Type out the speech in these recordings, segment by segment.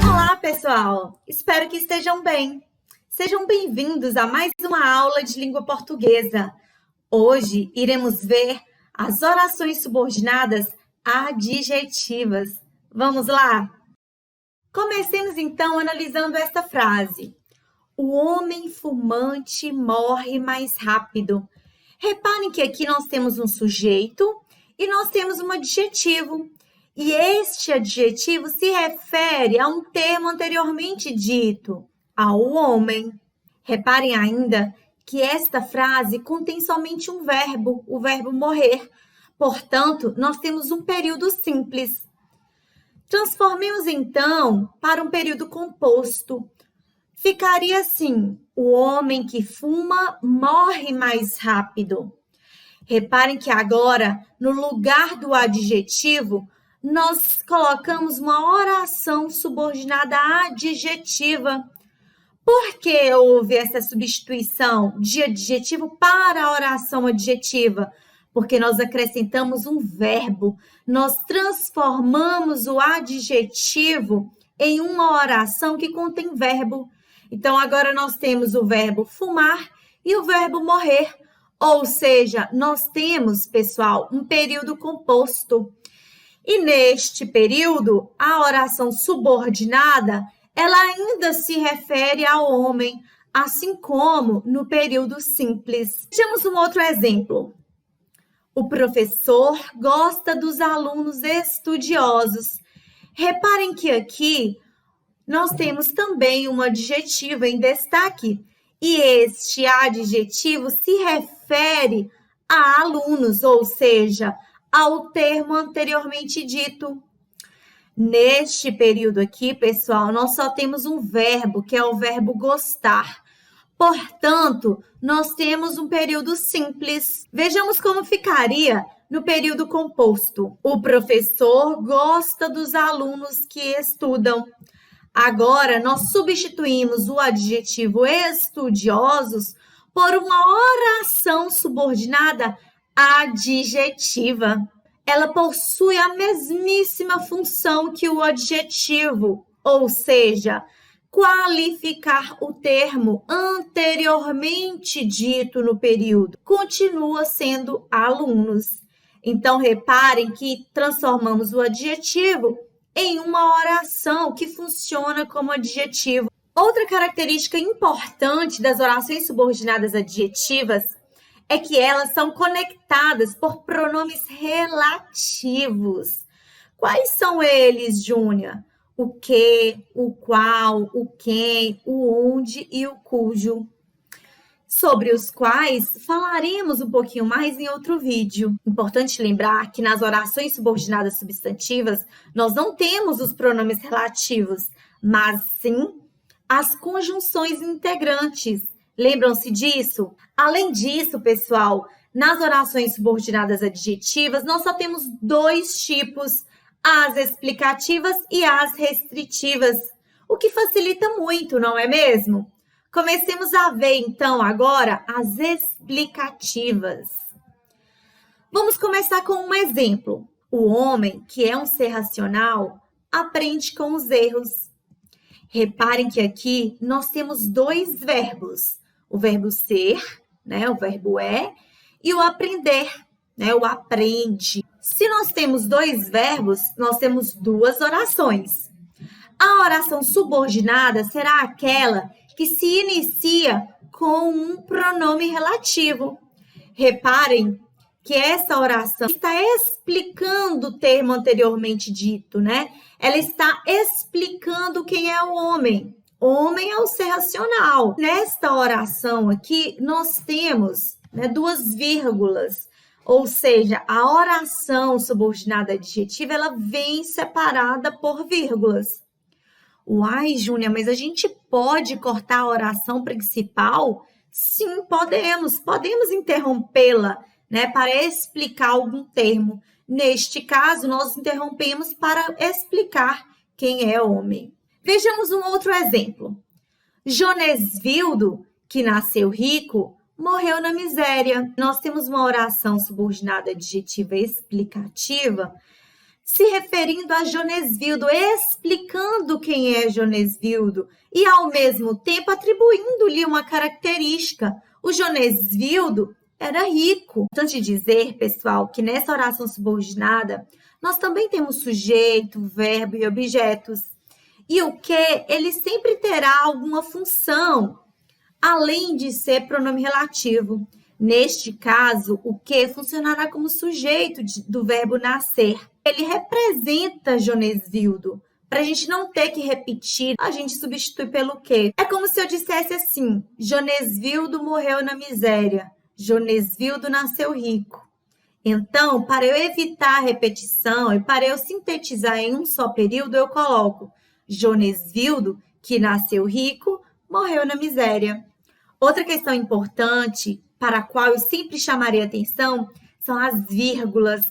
Olá, pessoal! Espero que estejam bem. Sejam bem-vindos a mais uma aula de língua portuguesa. Hoje iremos ver as orações subordinadas adjetivas. Vamos lá? Comecemos então analisando esta frase. O homem fumante morre mais rápido. Reparem que aqui nós temos um sujeito e nós temos um adjetivo. E este adjetivo se refere a um termo anteriormente dito, ao homem. Reparem ainda que esta frase contém somente um verbo, o verbo morrer. Portanto, nós temos um período simples. Transformemos, então, para um período composto. Ficaria assim, o homem que fuma morre mais rápido. Reparem que agora, no lugar do adjetivo, nós colocamos uma oração subordinada adjetiva. Por que houve essa substituição de adjetivo para a oração adjetiva? Porque nós acrescentamos um verbo, nós transformamos o adjetivo em uma oração que contém verbo. Então, agora nós temos o verbo fumar e o verbo morrer. Ou seja, nós temos, pessoal, um período composto. E neste período, a oração subordinada, ela ainda se refere ao homem, assim como no período simples. Vejamos um outro exemplo. O professor gosta dos alunos estudiosos. Reparem que aqui nós temos também um adjetivo em destaque. E este adjetivo se refere a alunos, ou seja, ao termo anteriormente dito. Neste período aqui, pessoal, nós só temos um verbo, que é o verbo gostar. Portanto, nós temos um período simples. Vejamos como ficaria no período composto. O professor gosta dos alunos que estudam. Agora, nós substituímos o adjetivo estudiosos por uma oração subordinada adjetiva. Ela possui a mesmíssima função que o adjetivo, ou seja, qualificar o termo anteriormente dito no período. Continua sendo alunos. Então, reparem que transformamos o adjetivo em uma oração que funciona como adjetivo. Outra característica importante das orações subordinadas adjetivas é que elas são conectadas por pronomes relativos. Quais são eles, Júnia? O que, o qual, o quem, o onde e o cujo. Sobre os quais falaremos um pouquinho mais em outro vídeo. Importante lembrar que nas orações subordinadas substantivas, nós não temos os pronomes relativos, mas sim as conjunções integrantes. Lembram-se disso? Além disso, pessoal, nas orações subordinadas adjetivas, nós só temos dois tipos, as explicativas e as restritivas, o que facilita muito, não é mesmo? Comecemos a ver, então, agora as explicativas. Vamos começar com um exemplo. O homem, que é um ser racional, aprende com os erros. Reparem que aqui nós temos dois verbos. O verbo ser, né, o verbo é, e o aprender, né, o aprende. Se nós temos dois verbos, nós temos duas orações. A oração subordinada será aquela que se inicia com um pronome relativo. Reparem que essa oração está explicando o termo anteriormente dito, né? Ela está explicando quem é o homem. Homem é o ser racional. Nesta oração aqui, nós temos, né, duas vírgulas, ou seja, a oração subordinada adjetiva, ela vem separada por vírgulas. Uai, Júnia, mas a gente pode cortar a oração principal? Sim, podemos. Podemos interrompê-la, né, para explicar algum termo. Neste caso, nós interrompemos para explicar quem é homem. Vejamos um outro exemplo. Jonesvildo que nasceu rico, morreu na miséria. Nós temos uma oração subordinada adjetiva explicativa se referindo a Jonesvildo, explicando quem é Jonesvildo e, ao mesmo tempo, atribuindo-lhe uma característica. O Jonesvildo era rico. Importante dizer, pessoal, que nessa oração subordinada, nós também temos sujeito, verbo e objetos. E o que, ele sempre terá alguma função, além de ser pronome relativo. Neste caso, o que funcionará como sujeito do verbo nascer. Ele representa Jonesvildo. Para a gente não ter que repetir, a gente substitui pelo que. É como se eu dissesse assim: Jonesvildo morreu na miséria. Jonesvildo nasceu rico. Então, para eu evitar a repetição e para eu sintetizar em um só período, eu coloco Jonesvildo, que nasceu rico, morreu na miséria. Outra questão importante, para a qual eu sempre chamarei atenção, são as vírgulas.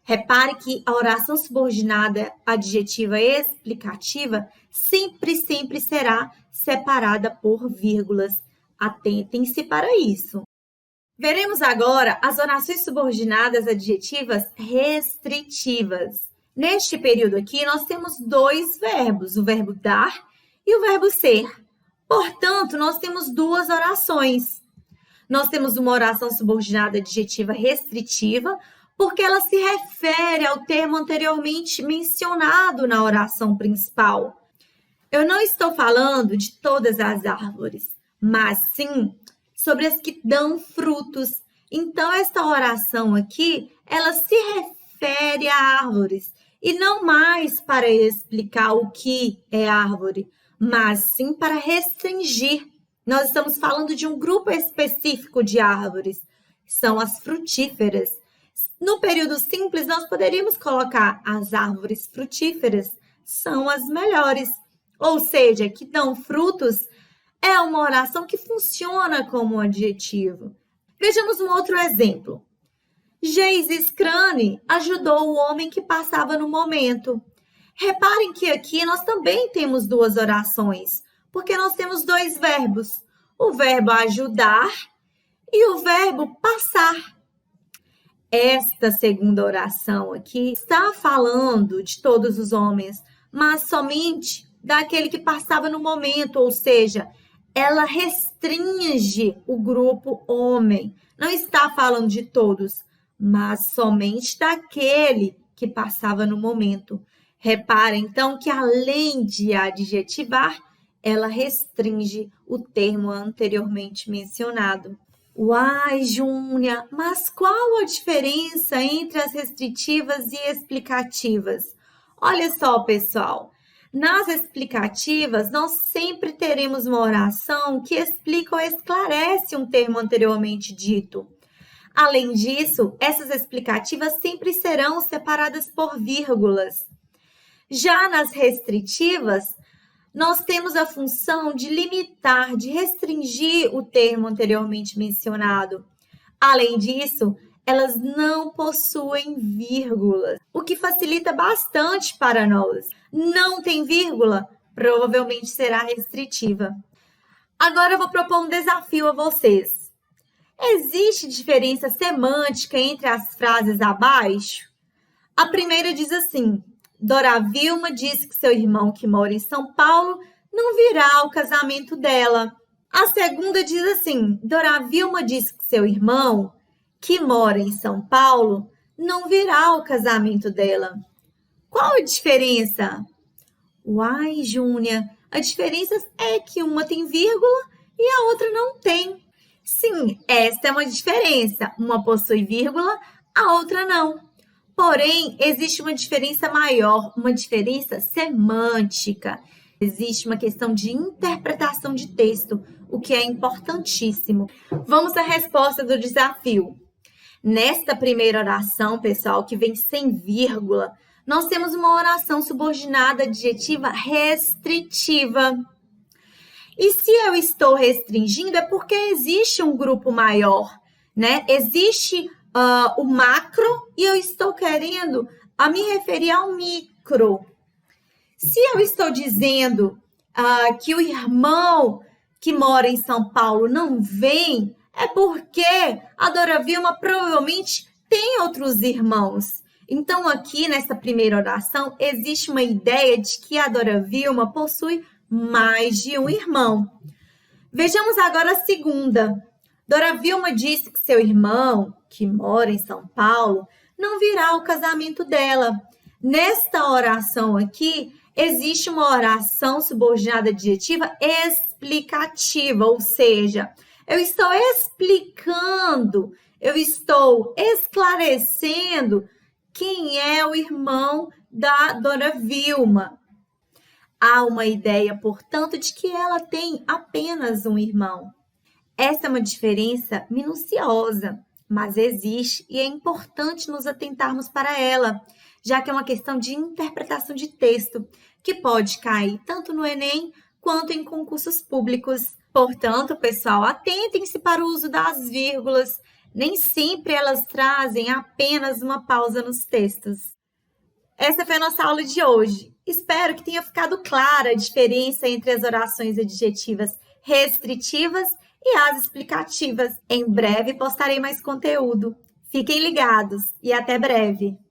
Repare que a oração subordinada adjetiva explicativa sempre será separada por vírgulas. Atentem-se para isso. Veremos agora as orações subordinadas adjetivas restritivas. Neste período aqui, nós temos dois verbos, o verbo dar e o verbo ser. Portanto, nós temos duas orações. Nós temos uma oração subordinada adjetiva restritiva, porque ela se refere ao termo anteriormente mencionado na oração principal. Eu não estou falando de todas as árvores, mas sim sobre as que dão frutos. Então, esta oração aqui, ela se refere a árvores, e não mais para explicar o que é árvore, mas sim para restringir. Nós estamos falando de um grupo específico de árvores, são as frutíferas. No período simples, nós poderíamos colocar as árvores frutíferas são as melhores, ou seja, que dão frutos. É uma oração que funciona como adjetivo. Vejamos um outro exemplo. Geises Crane ajudou o homem que passava no momento. Reparem que aqui nós também temos duas orações, porque nós temos dois verbos, o verbo ajudar e o verbo passar. Esta segunda oração aqui está falando de todos os homens, mas somente daquele que passava no momento, ou seja, ela restringe o grupo homem. Não está falando de todos, mas somente daquele que passava no momento. Repara, então, que além de adjetivar, ela restringe o termo anteriormente mencionado. Uai, Júnia, mas qual a diferença entre as restritivas e explicativas? Olha só, pessoal. Nas explicativas, nós sempre teremos uma oração que explica ou esclarece um termo anteriormente dito. Além disso, essas explicativas sempre serão separadas por vírgulas. Já nas restritivas, nós temos a função de limitar, de restringir o termo anteriormente mencionado. Além disso, elas não possuem vírgulas, o que facilita bastante para nós. Não tem vírgula, provavelmente será restritiva. Agora eu vou propor um desafio a vocês. Existe diferença semântica entre as frases abaixo? A primeira diz assim: Dora Vilma disse que seu irmão que mora em São Paulo não virá ao casamento dela. A segunda diz assim: Dora Vilma disse que seu irmão que mora em São Paulo não virá ao casamento dela. Qual a diferença? Uai, Júnia, a diferença é que uma tem vírgula e a outra não tem. Sim, esta é uma diferença. Uma possui vírgula, a outra não. Porém, existe uma diferença maior, uma diferença semântica. Existe uma questão de interpretação de texto, o que é importantíssimo. Vamos à resposta do desafio. Nesta primeira oração, pessoal, que vem sem vírgula, nós temos uma oração subordinada adjetiva restritiva. E se eu estou restringindo, é porque existe um grupo maior, né? Existe o macro e eu estou querendo me referir ao micro. Se eu estou dizendo que o irmão que mora em São Paulo não vem, é porque a Dora Vilma provavelmente tem outros irmãos. Então, aqui nessa primeira oração, existe uma ideia de que a Dora Vilma possui mais de um irmão. Vejamos agora a segunda. Dora Vilma disse que seu irmão, que mora em São Paulo, não virá ao casamento dela. Nesta oração aqui, existe uma oração subordinada adjetiva explicativa, ou seja, eu estou explicando, eu estou esclarecendo quem é o irmão da Dora Vilma. Há uma ideia, portanto, de que ela tem apenas um irmão. Essa é uma diferença minuciosa, mas existe e é importante nos atentarmos para ela, já que é uma questão de interpretação de texto, que pode cair tanto no Enem quanto em concursos públicos. Portanto, pessoal, atentem-se para o uso das vírgulas. Nem sempre elas trazem apenas uma pausa nos textos. Essa foi a nossa aula de hoje. Espero que tenha ficado clara a diferença entre as orações adjetivas restritivas e as explicativas. Em breve postarei mais conteúdo. Fiquem ligados e até breve!